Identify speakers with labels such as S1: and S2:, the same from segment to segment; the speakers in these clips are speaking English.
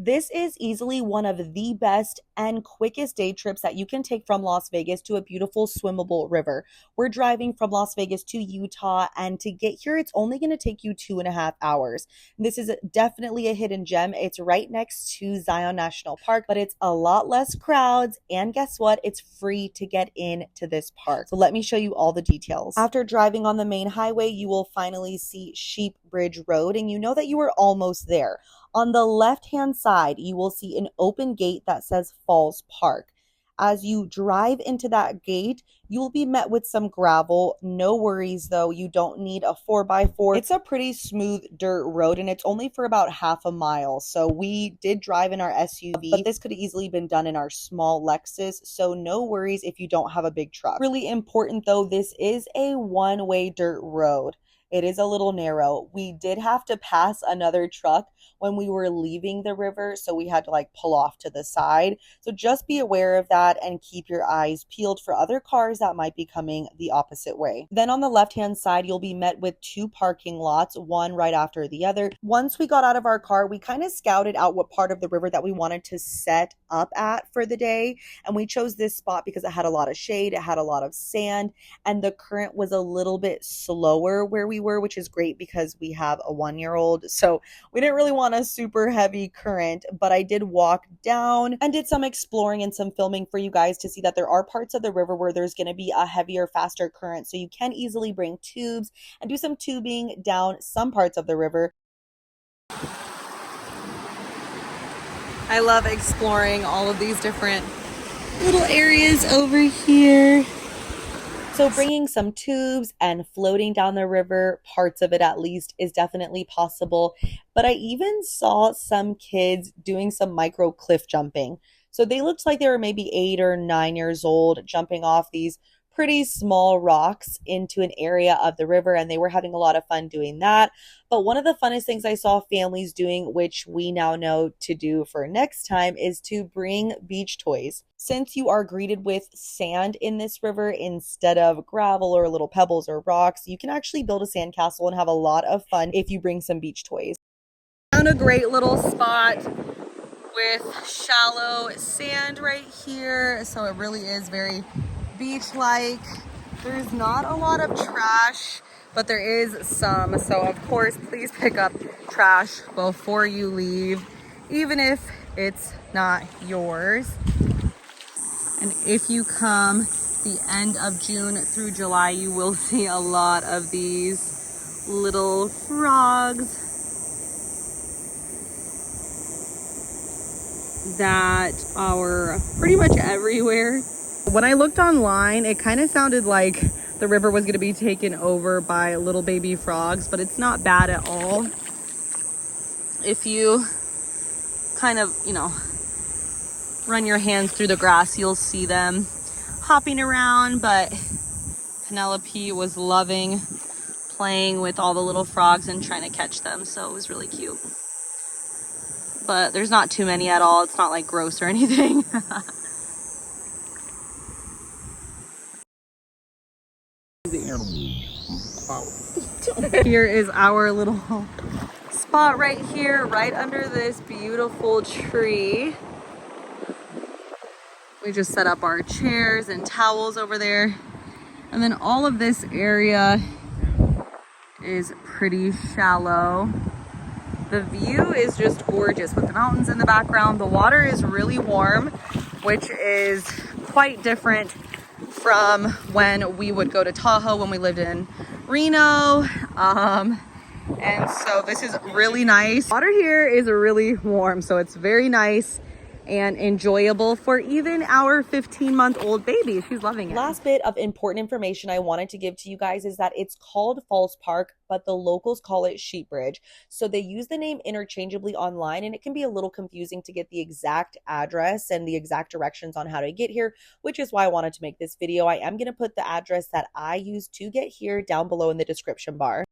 S1: This is easily one of the best and quickest day trips that you can take from Las Vegas to a beautiful swimmable river. We're driving from Las Vegas to Utah, and to get here, it's only going to take you 2.5 hours. This is definitely a hidden gem. It's right next to Zion National Park, but it's a lot less crowds. And guess what? It's free to get into this park. So let me show you all the details. After driving on the main highway, you will finally see Sheep Bridge Road, and you know that you are almost there. On the left-hand side, you will see an open gate that says Falls Park. As you drive into that gate, you will be met with some gravel. No worries though, you don't need a 4x4. It's a pretty smooth dirt road, and it's only for about half a mile. So we did drive in our SUV, but this could have easily been done in our small Lexus. So no worries if you don't have a big truck. Really important though, this is a one-way dirt road. It is a little narrow. We did have to pass another truck when we were leaving the river, so we had to like pull off to the side. So just be aware of that and keep your eyes peeled for other cars that might be coming the opposite way. Then on the left-hand side, you'll be met with two parking lots, one right after the other. Once we got out of our car, we kind of scouted out what part of the river that we wanted to set up at for the day, and we chose this spot because it had a lot of shade, it had a lot of sand, and the current was a little bit slower where we were, which is great because we have a 1-year-old. So we didn't really want a super heavy current, but I did walk down and did some exploring and some filming for you guys to see that there are parts of the river where there's going to be a heavier, faster current. So you can easily bring tubes and do some tubing down some parts of the river. I love exploring all of these different little areas over here. So bringing some tubes and floating down the river, parts of it at least, is definitely possible. But I even saw some kids doing some micro cliff jumping. So they looked like they were maybe 8 or 9 years old, jumping off these pretty small rocks into an area of the river, and they were having a lot of fun doing that. But one of the funnest things I saw families doing, which we now know to do for next time, is to bring beach toys. Since you are greeted with sand in this river instead of gravel or little pebbles or rocks, you can actually build a sandcastle and have a lot of fun if you bring some beach toys. Found a great little spot with shallow sand right here, so it really is very beach-like. There's not a lot of trash, but there is some, so of course please pick up trash before you leave, even if it's not yours. And if you come the end of June through July, you will see a lot of these little frogs that are pretty much everywhere. When I looked online, it kind of sounded like the river was going to be taken over by little baby frogs, but it's not bad at all. If you kind of, run your hands through the grass, you'll see them hopping around, but Penelope was loving playing with all the little frogs and trying to catch them, so it was really cute. But there's not too many at all. It's not like gross or anything. Here is our little spot right here, right under this beautiful tree. We just set up our chairs and towels over there. And then all of this area is pretty shallow. The view is just gorgeous with the mountains in the background. The water is really warm, which is quite different from when we would go to Tahoe when we lived in Reno. And so this is really nice. Water here is really warm, so it's very nice and enjoyable for even our 15-month-old baby. She's loving it. Last bit of important information I wanted to give to you guys is that it's called Falls Park, but the locals call it Sheep Bridge. So they use the name interchangeably online, and it can be a little confusing to get the exact address and the exact directions on how to get here, which is why I wanted to make this video. I am going to put the address that I used to get here down below in the description bar.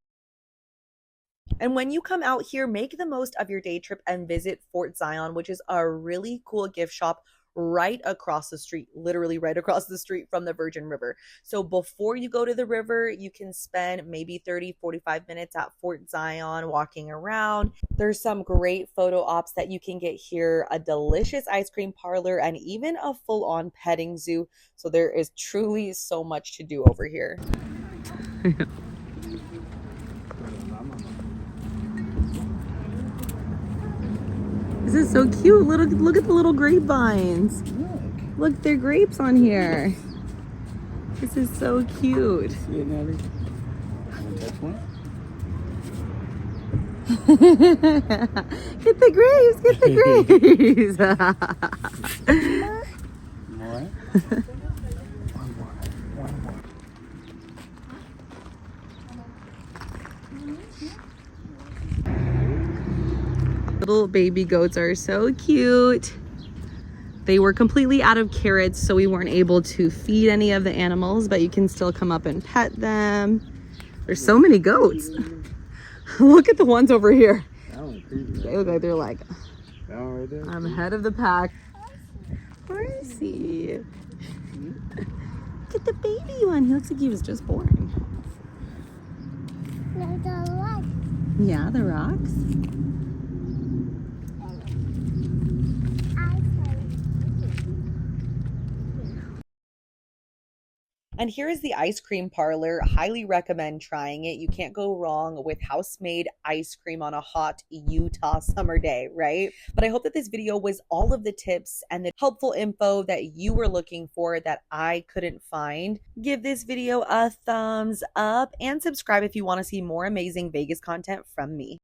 S1: And when you come out here, make the most of your day trip and visit Fort Zion, which is a really cool gift shop right across the street, literally right across the street from the Virgin River. So before you go to the river, you can spend maybe 30-45 minutes at Fort Zion walking around. There's some great photo ops that you can get here, a delicious ice cream parlor, and even a full-on petting zoo. So there is truly so much to do over here. This is so cute. Look at the little grapevines. Look, there are grapes on here. This is so cute.
S2: See it, Nelly? Want to touch one?
S1: Get the grapes, get the grapes.
S2: More? One more.
S1: Little baby goats are so cute. They were completely out of carrots, so we weren't able to feed any of the animals, but you can still come up and pet them. There's so many goats. Look at the ones over here. They look like they're like, I'm head of the pack. Horsey. Look at the baby one. He looks like he was just born. Yeah, the rocks. And here is the ice cream parlor. Highly recommend trying it. You can't go wrong with house-made ice cream on a hot Utah summer day, right? But I hope that this video was all of the tips and the helpful info that you were looking for that I couldn't find. Give this video a thumbs up and subscribe if you want to see more amazing Vegas content from me.